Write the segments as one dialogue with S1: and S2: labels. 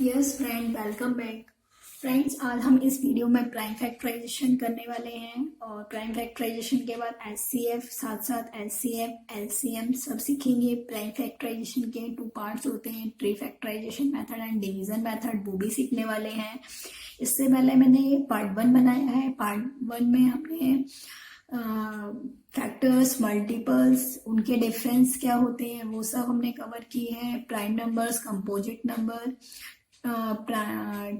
S1: Yes friend, welcome back. Friends, आज हम इस वीडियो में प्राइम फैक्टराइजेशन करने वाले हैं और प्राइम फैक्टराइजेशन के बाद एचसीएफ, साथ साथ एलसीएफ, एलसीएम सब सीखेंगे। प्राइम फैक्टराइजेशन के 2 पार्ट्स होते हैं, tree factorisation method and division method, वो भी सीखने वाले हैं। इससे पहले मैंने पार्ट 1 बनाया है। पार्ट 1 में हमने फैक्टर्स, मल्टीपल्स, उनके डिफरेंस क्या होते हैं वो सब हमने कवर किए हैं। Prime numbers, composite number,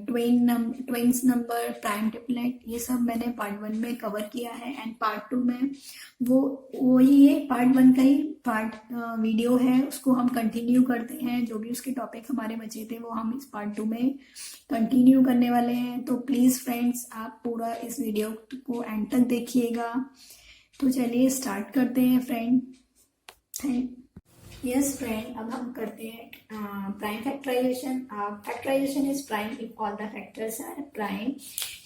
S1: twins number, prime triplet, ये सब मैंने पार्ट 1 में कवर किया है। एंड पार्ट 2 में वही है, पार्ट 1 का ही पार्ट वीडियो है, उसको हम कंटिन्यू करते हैं। जो भी उसके टॉपिक हमारे बचे थे वो हम इस पार्ट 2 में कंटिन्यू करने वाले हैं। तो प्लीज़ फ्रेंड्स, आप पूरा इस वीडियो को एंड तक देखिएगा। तो चलिए स्टार्ट करते हैं फ्रेंड। यस फ्रेंड, अब हम करते हैं prime factorisation. Factorisation is prime if all the factors are prime.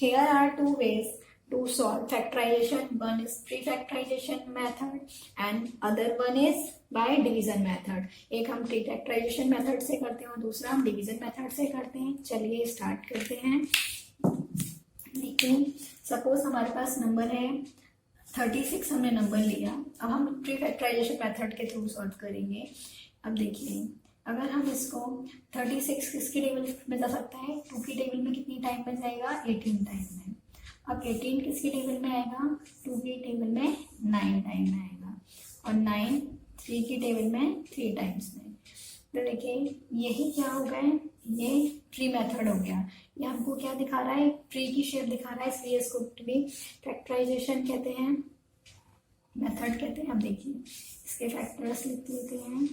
S1: Here are 2 ways to solve factorization. One is pre-factorization method and other one is by division method. एक हम pre-factorization method से करते हैं और दूसरा हम division method से करते हैं। चलिए स्टार्ट करते हैं। देखिए, सपोज हमारे पास नंबर है 36, हमने नंबर लिया। अब हम प्री फैक्टराइजेशन मेथड के थ्रू सॉल्व करेंगे। अब देखिए, अगर हम इसको 36 किसकी टेबल में जा सकता है, 2 की टेबल में कितनी टाइम में जाएगा, 18 टाइम में। अब 18 किसकी टेबल में आएगा, 2 की टेबल में 9 टाइम में आएगा और 9 3 की टेबल में 3 टाइम्स में। तो देखिए, यही क्या हो गया, ये ट्री मेथड हो गया। ये हमको क्या दिखा रहा है, ट्री की शेप दिखा रहा है, इसलिए इसको ट्री फैक्टराइजेशन कहते हैं, मेथड कहते हैं। अब देखिए, इसके फैक्टर्स लिख लेते हैं।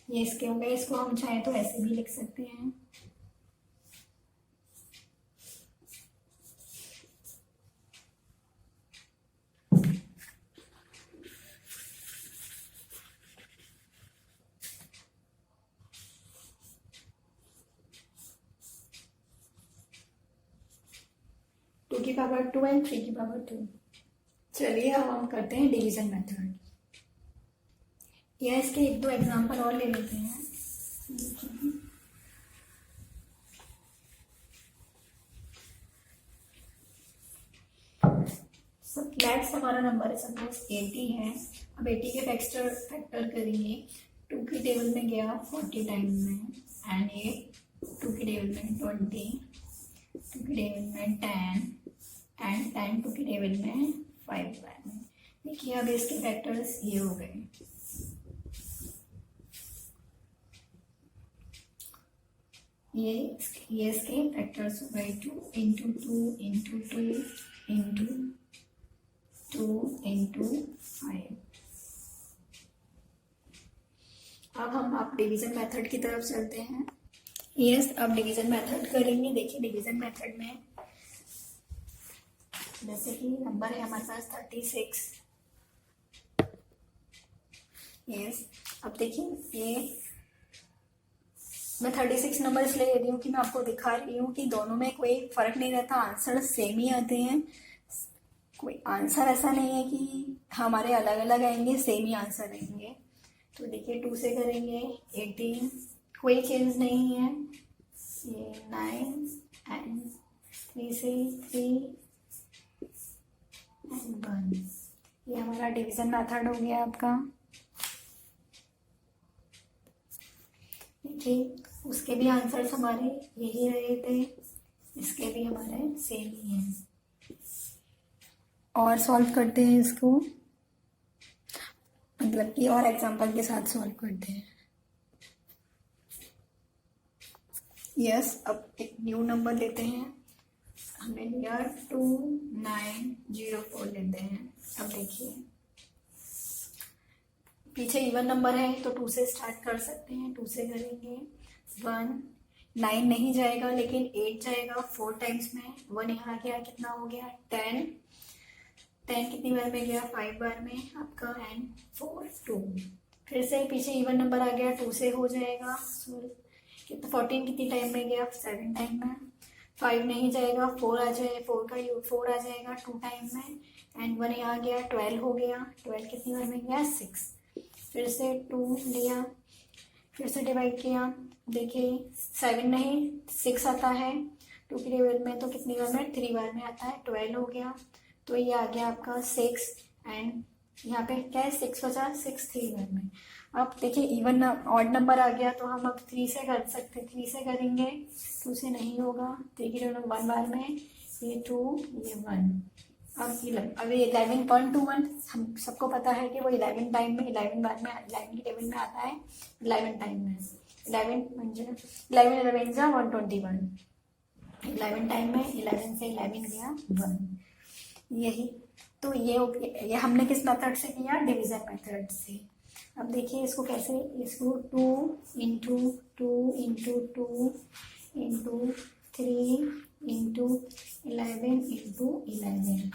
S1: ये इसके हो गए, इसको हम चाहे तो ऐसे भी लिख सकते हैं। टू की पावर 2 एंड 3 की पावर 2। चलिए अब हम करते हैं डिवीजन मेथड। या इसके 1-2 एग्जांपल और ले लेते हैं। लेट्स हमारा नंबर है सपोज 80 है। अब 80 के फैक्टर करेंगे। 2 की टेबल में गया 40 टाइम में एंड ये 2 की टेबल में 20, 2 की टेबल में 10 एंड 10 2 की टेबल में 5 बार में। देखिए, अब इसके फैक्टर्स ये हो गए। ये इसके फैक्टर्स हो गए 2 इंटू 2 इंटू 2 इंटू 2 इंटू 5। अब हम आप डिवीजन मेथड की तरफ चलते हैं। यस, अब डिवीजन मेथड करेंगे। देखिए, डिवीजन मेथड में जैसे कि नंबर है हमारे पास 36। यस, अब देखिए, ये मैं 36 नंबर इसलिए ले रही हूँ कि मैं आपको दिखा रही हूँ कि दोनों में कोई फर्क नहीं रहता, आंसर सेम ही आते हैं। कोई आंसर ऐसा नहीं है कि हमारे अलग अलग आएंगे, सेम ही आंसर आएंगे। तो देखिए, 2 से करेंगे 18, कोई चेंज नहीं है। ये 9 एंड 3 से 3 एंड 1। ये हमारा डिवीजन मेथड हो गया आपका। देखिए, उसके भी आंसर्स हमारे यही रहे थे, इसके भी हमारे सेम ही हैं। और सॉल्व करते हैं इसको, मतलब कि और एग्जांपल के साथ सॉल्व करते हैं। यस, अब एक न्यू नंबर लेते हैं। हमने लिया 2904 लेते हैं। अब देखिए, पीछे इवन नंबर है तो 2 से स्टार्ट कर सकते हैं। 2 से करेंगे 1, 9 नहीं जाएगा लेकिन 8 जाएगा 4 टाइम्स में। 1 यहाँ गया, कितना हो गया 10, 10 कितनी बार में गया 5 बार में आपका, एंड 4 2। फिर से पीछे इवन नंबर आ गया, 2 से हो जाएगा। कितना 14 कितनी टाइम में गया 7 टाइम में। 5 नहीं जाएगा, 4 आ जाए, 4 आ जाएगा 2 टाइम में एंड 1 यहाँ गया, 12 हो गया। 12 कितनी बार में गया 6। फिर से 2 लिया, फिर से डिवाइड किया, देखिए 7 नहीं 6 आता है 2 की टेबल में, तो कितनी बार में 3 बार में आता है, 12 हो गया। तो ये आ गया आपका 6 एंड यहाँ पे क्या है 6 बचा 6 3 बार में। अब देखिए इवन ऑड नंबर आ गया, तो हम अब 3 से कर सकते, 3 से करेंगे, 2 से नहीं होगा, 3 की टेबल 1 बार में, ये 2 ये 1। अब 11.1 हम सबको पता है कि वो 11 टाइम में 11 बार में 11 की टेबल में आता है, 11 टाइम में 11 म्हणजे 11 11 जा 121, 11 टाइम में 11 से 11 गया 1, यही। तो ये हमने किस मेथड से किया, डिवीजन मेथड से। अब देखिए इसको कैसे, इसको 2 into 2 into 2 into 3 into 11 into 11,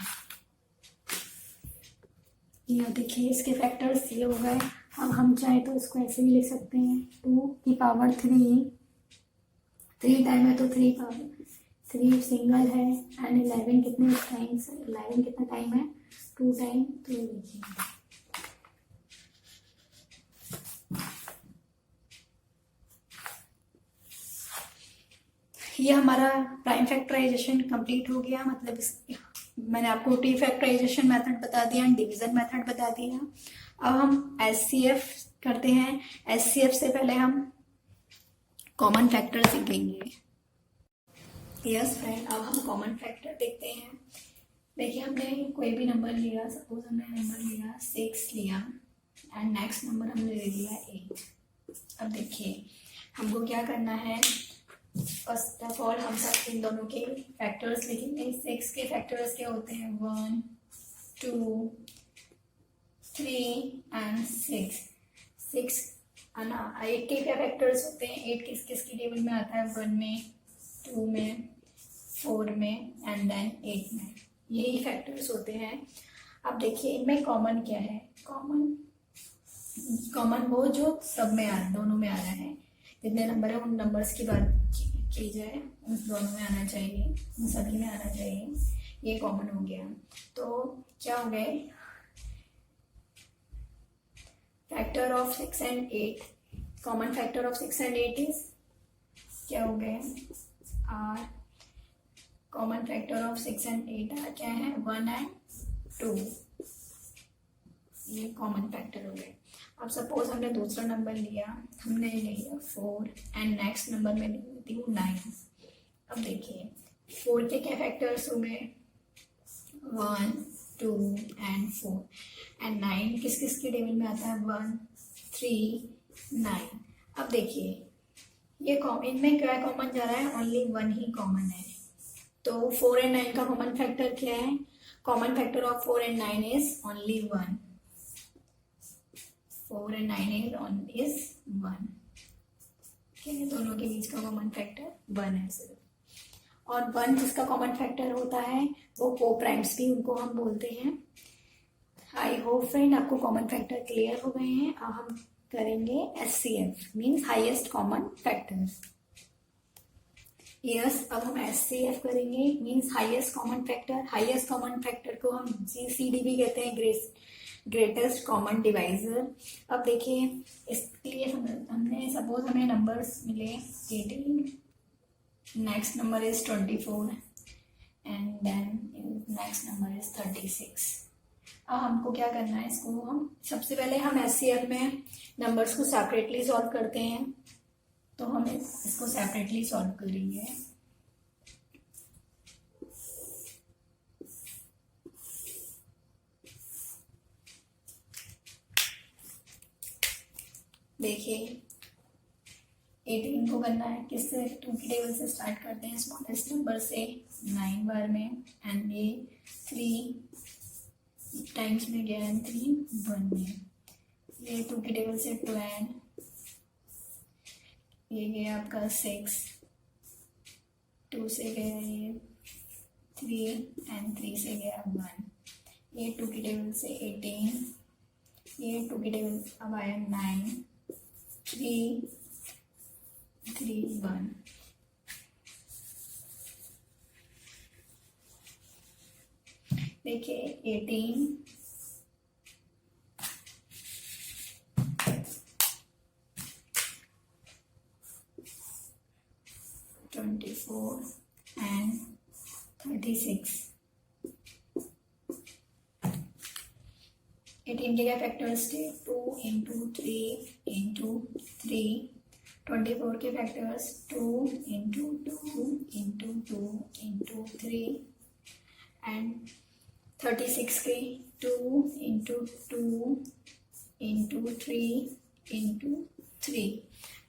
S1: ये देखिए इसके फैक्टर्स ये हो गए। अब हम चाहे तो इसको ऐसे भी लिख सकते हैं 2 की पावर 3 टाइम है तो 3 पावर 3 सिंगल है, एंड 11 कितने टाइम्स, 11 कितना टाइम है 2 टाइम, तो ये देखिए ये हमारा प्राइम फैक्टराइजेशन कंप्लीट हो गया। मतलब मैंने आपको टी फैक्टराइजेशन मेथड बता दिया, डिवीजन मेथड बता दिया। अब हम एचसीएफ करते हैं। एचसीएफ से पहले हम कॉमन फैक्टर सीखेंगे। यस फ्रेंड, अब हम कॉमन फैक्टर देखते हैं। देखिए हमने कोई भी नंबर लिया, सपोज हमने नंबर लिया 6 लिया एंड नेक्स्ट नंबर हमने ले लिया 8। अब देखिए हमको क्या करना है, फर्स्ट ऑफ ऑल हम सब इन दोनों के फैक्टर्स लिखेंगे। 6 के फैक्टर्स क्या होते हैं 1 2 3 एंड 6 है ना। 8 के क्या फैक्टर्स होते हैं, 8 किस किस की टेबल में आता है 1 में 2 में 4 में एंड देन 8 में, यही फैक्टर्स होते हैं। अब देखिए इनमें कॉमन क्या है, कॉमन वो जो सब में दोनों में आ रहा है, जितने नंबर है उन नंबर्स की बात की जाए उन दोनों में आना चाहिए, उन सभी में आना चाहिए, ये कॉमन हो गया। तो क्या हो गए, factor of 6 and 8, common factor of 6 and 8 is क्या हो गए are, common factor of 6 and 8 are क्या है 1 एंड 2, ये कॉमन फैक्टर हो गए। अब सपोज हमने दूसरा नंबर लिया, हमने ले लिया 4 एंड नेक्स्ट नंबर में लेती हूँ 9। अब देखिए 4 के क्या फैक्टर्स हो गए 1 2 एंड 4 एंड 9 किस किस के टेबल में आता है 1 3 9। अब देखिए ये इनमें क्या कॉमन जा रहा है, ओनली 1 ही कॉमन है। तो 4 एंड 9 का कॉमन फैक्टर क्या है, common factor of 4 and 9 is only 1, 4 and 9 is 1, दोनों के बीच का कॉमन फैक्टर 1 है सिर्फ। और 1 जिसका कॉमन फैक्टर होता है वो कोप्राइम्स भी उनको हम बोलते हैं। आई होप फ्रेंड आपको कॉमन फैक्टर क्लियर हो गए हैं। अब हम करेंगे HCF means highest common factor. Yes, अब हम एचसीएफ करेंगे means highest common factor. Highest common factor को हम जीसीडी भी कहते हैं, ग्रेटेस्ट कॉमन डिवाइजर। अब देखिए इसके लिए हमने सपोज हमें नंबर्स मिले 18, next number is 24 and then next number is 36। अब हमको क्या करना है, इसको हम सबसे पहले हम एचसीएफ में नंबर्स को सेपरेटली सॉल्व करते हैं। तो हम इसको सेपरेटली सॉल्व करेंगे। देखिए 18 को करना है किससे, 2 की टेबल से स्टार्ट करते हैं स्मॉलेस्ट नंबर से 9 बार में एंड ये 3 टाइम्स में गया एंड 3 1 में। ये 2 की टेबल से 12, ये गया आपका 6, 2 से गया ये 3 एंड 3 से गया 1। ये 2 की टेबल से 18, ये 2 की टेबल अब आया 9 3 3 1। देखिए 18 18 24 and 36. 18 के क्या फैक्टर्स थे? 2 इंटू 3 इंटू 3. 24 के factors 2 into 2 into 2 into 3 and 36 के 2 इंटू 2 इंटू 3 इंटू 3.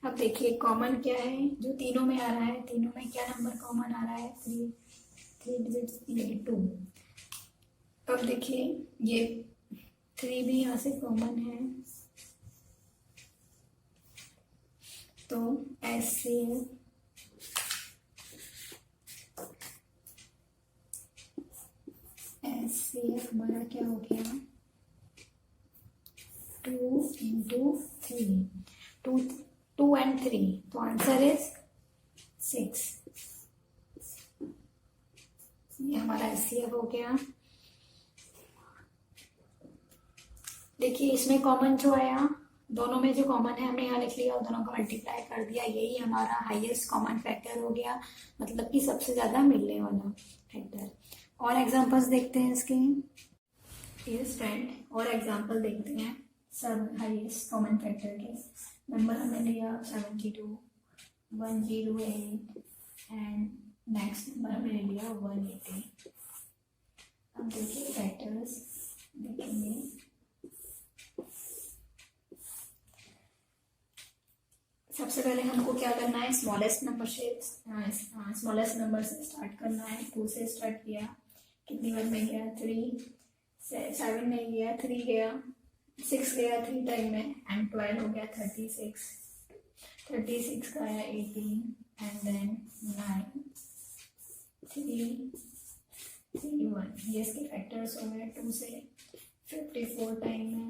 S1: अब देखिए कॉमन क्या है जो तीनों में आ रहा है, तीनों में क्या नंबर कॉमन आ रहा है? 3 डिजिट्स, ये 2. अब देखिए ये 3 भी यहाँ से कॉमन है, तो HCF हमारा क्या हो गया? 2 इंटू 3, 2 and 3, तो आंसर इज 6. ये हमारा HCF हो गया. देखिए इसमें कॉमन जो आया, दोनों में जो कॉमन है हमने यहाँ लिख लिया और दोनों को मल्टीप्लाई कर दिया, यही हमारा हाईएस्ट कॉमन फैक्टर हो गया, मतलब कि सबसे ज़्यादा मिलने वाला फैक्टर. और एग्जांपल्स देखते हैं इसके. यस फ्रेंड, और एग्जांपल देखते हैं सब हाईएस्ट कॉमन फैक्टर के. नंबर हमने लिया 72, 108 एंड नेक्स्ट नंबर हमने लिया 180. अब देखिए फैक्टर्स देखेंगे. सबसे पहले हमको क्या करना है? स्मॉलेस्ट नंबर से स्टार्ट करना है. 2 से स्टार्ट किया, कितनी बार में गया? 3. 7 में गया, 3 गया, 6 गया 3 टाइम में एंड 12 हो गया 36. 36 का आया 18 एंड देन 9 3 3 1. ये इसके फैक्टर्स हो गए. 2 से 54 टाइम में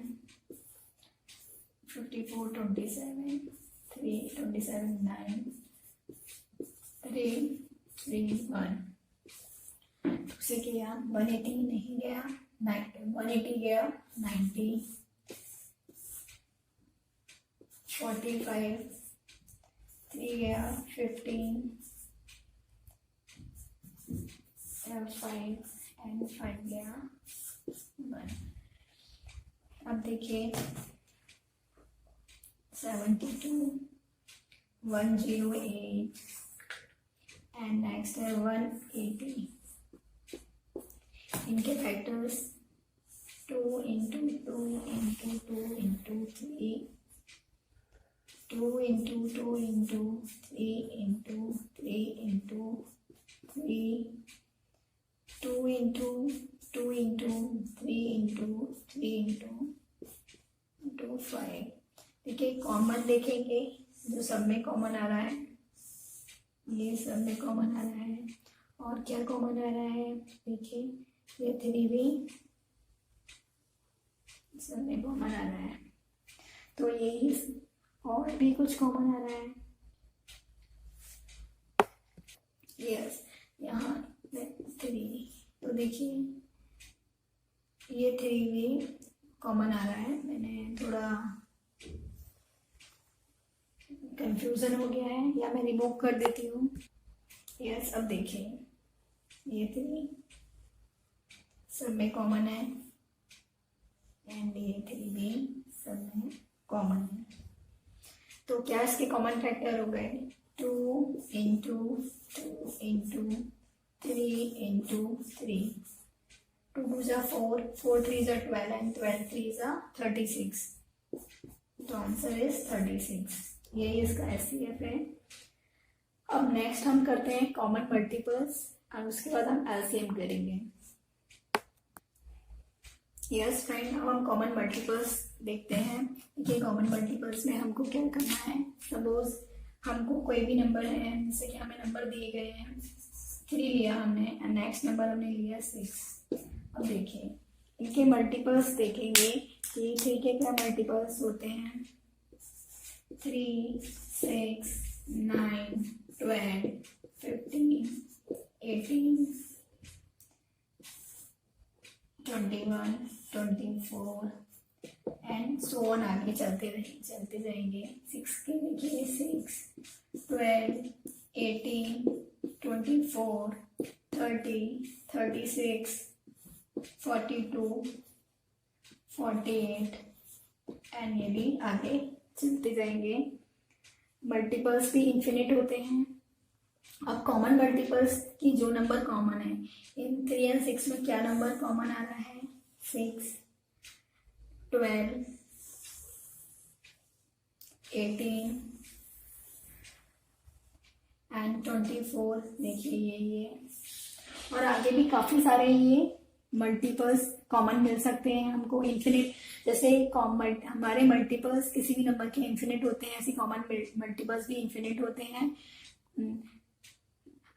S1: 54 27 3 27 9 3 3 1. दूसरे किया 180 नहीं गया, 180 गया 90 45 3 गया 15 5 एंड 5 गया 1. अब देखिए 72 108 एंड नेक्स्ट है 180. इनके factors 2 into 2 into 2 into 3, 2 into 2 into 3 into 3 into 3, 2 into 2 into 3 into 3 into 5. देखिए कॉमन देखेंगे जो सब में कॉमन आ रहा है, ये सब में कॉमन आ रहा है. और क्या कॉमन आ रहा है? देखिए ये 3 भी सब में कॉमन आ रहा है, तो यही. और भी कुछ कॉमन आ रहा है. यस, यहाँ 3, तो देखिए ये 3 भी कॉमन आ रहा है. मैंने थोड़ा कंफ्यूजन हो गया है, या मैं रिमूव कर देती हूँ. यस, अब देखिए ये 3 सब में कॉमन है एंड ये 3 भी सब में कॉमन है. तो क्या इसके कॉमन फैक्टर हो गए? 2 इंटू 2 इंटू 3 इंटू 3. 2 2 जा 4, 4 3 जा 12 एंड 12 3 जा 36. तो आंसर इज 36. यही इसका HCF है. अब नेक्स्ट हम करते हैं कॉमन मल्टीपल्स और उसके बाद हम LCM करेंगे. यस फ्रेंड, अब हम कॉमन मल्टीपल्स देखते हैं. ये कॉमन मल्टीपल्स में हमको क्या करना है? सपोज हमको कोई भी नंबर है, जैसे कि हमें नंबर दिए गए हैं 3 लिया हमने एंड नेक्स्ट नंबर हमने लिया 6. अब देखिए इनके मल्टीपल्स देखेंगे कि 3 के क्या मल्टीपल्स होते हैं? 3 6 9 12 15 18 21 24 एंड सो ऑन. आगे चलते जाएंगे. 6 के देखिए 6 12 18, 24, 30, 36, 42, 48 एंड ये भी आगे चलते जाएंगे। मल्टीपल्स भी इन्फिनिट होते हैं। अब कॉमन मल्टीपल्स की जो नंबर कॉमन है, इन 3 और 6 में क्या नंबर कॉमन आ रहा है? 6, 12, 18 एंड 24। देखिए ये और आगे भी काफ़ी सारे ये मल्टीपल्स कॉमन मिल सकते हैं हमको इन्फिनिट। जैसे हमारे मल्टीपल्स किसी भी नंबर के इन्फिनिट होते हैं, ऐसे कॉमन मल्टीपल्स भी इन्फिनिट होते हैं।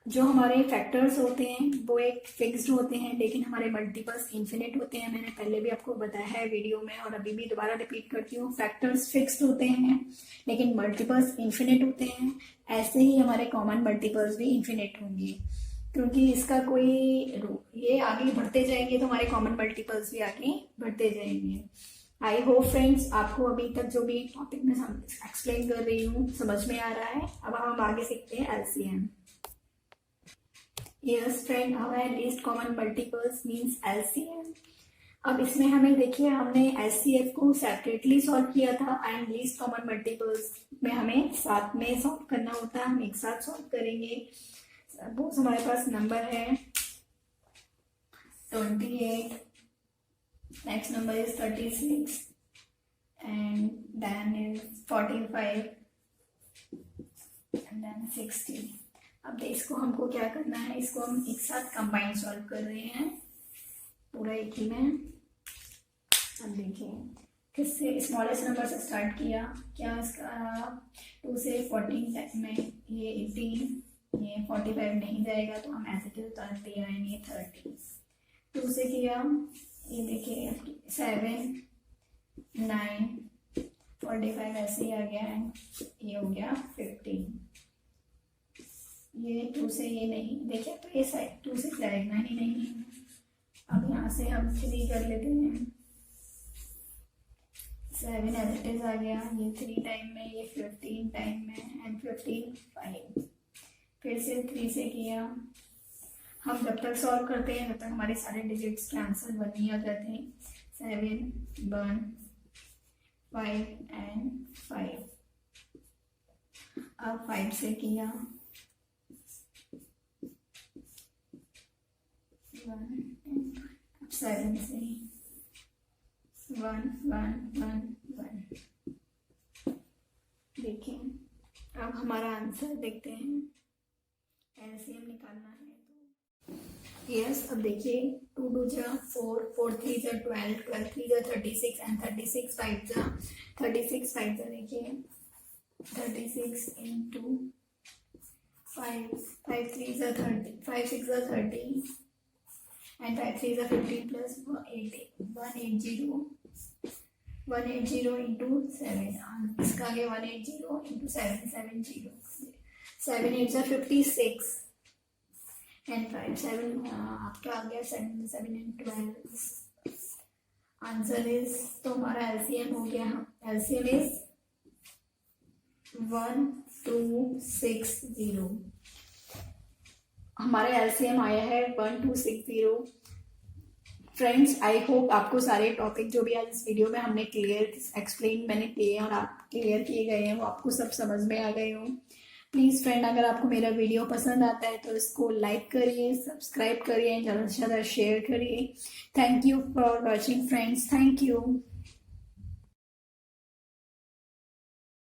S1: जो हमारे फैक्टर्स होते हैं वो एक फिक्स्ड होते हैं, लेकिन हमारे मल्टीपल्स इन्फिनिट होते हैं। मैंने पहले भी आपको बताया है वीडियो में और अभी भी दोबारा रिपीट करती हूँ, फैक्टर्स फिक्स्ड होते हैं लेकिन मल्टीपल्स इन्फिनिट होते हैं। ऐसे ही हमारे कॉमन मल्टीपल्स भी इन्फिनिट होंगे, क्योंकि इसका कोई ये आगे बढ़ते जाएंगे तो हमारे कॉमन मल्टीपल्स भी आगे बढ़ते जाएंगे। आई होप फ्रेंड्स आपको अभी तक जो भी टॉपिक में एक्सप्लेन कर रही हूँ समझ में आ रहा है। अब हम आगे सीखते हैं एलसीएम। यस फ्रेंड, हमारे least common multiples means LCM. अब इसमें हमें देखिए, हमने एचसीएफ को सेपरेटली सॉल्व किया था एंड लीस्ट कॉमन मल्टीपल्स में हमें साथ में सॉल्व करना होता है। हम एक साथ सॉल्व करेंगे। सपोज हमारे पास नंबर है 28, next number is 36 and then is 45 and then 60। अब इसको हमको क्या करना है, इसको हम एक साथ कंबाइन सॉल्व कर रहे हैं पूरा एक ही में। अब देखिए किससे स्मॉलेस्ट नंबर से स्टार्ट किया, क्या इसका 2 से 14 में ये 18, ये 45 नहीं जाएगा तो हम ऐसे के उतारते आएंगे 30। 2 से किया, ये देखिए 7, 9, 45 ऐसे ही आ गया है, ये हो गया 15। ये 2 से ये नहीं, देखिए तो ये साइड 2 से जाएगा ही नहीं। अब यहाँ से हम 3 कर लेते हैं, 7 एज इट इज आ गया, ये 3 टाइम में, ये 15 टाइम में एंड 15 5। फिर से 3 से किया। हम जब तक सॉल्व करते हैं तब तक हमारे सारे डिजिट्स के आंसर 1 ही आ जाते हैं। 7, 1, 5 एंड 5। अब 5 से किया, 7 से 1, 1, 1, 1। देखिए अब हमारा आंसर देखते हैं, एलसीएम निकालना है तो यस। अब देखिए 2 2 जा 4, 4 3 जा 12, 12 3 जा 36 एंड 36 5 जा 36 5 जा देखिए 36 इंटू 5, 5 3 जा 30, 5 6 जा 30 and 5 3 is 15 plus 180 into 7। इसका आ गया 180 into 7 70। 7 8 is 56 and 5 7 आपका आ गया 7 and 12। आंसर इज, तो हमारा एलसीएम हो गया, एलसीएम इज 1260। हमारा एलसीएम आया है 1260। फ्रेंड्स आई होप आपको सारे टॉपिक जो भी आज इस वीडियो में हमने क्लियर एक्सप्लेन मैंने किए और आप क्लियर किए गए हैं वो आपको सब समझ में आ गए हों। प्लीज़ फ्रेंड, अगर आपको मेरा वीडियो पसंद आता है तो इसको लाइक करिए, सब्सक्राइब करिए, ज़्यादा से ज़्यादा शेयर करिए। Thank you for watching friends, thank you.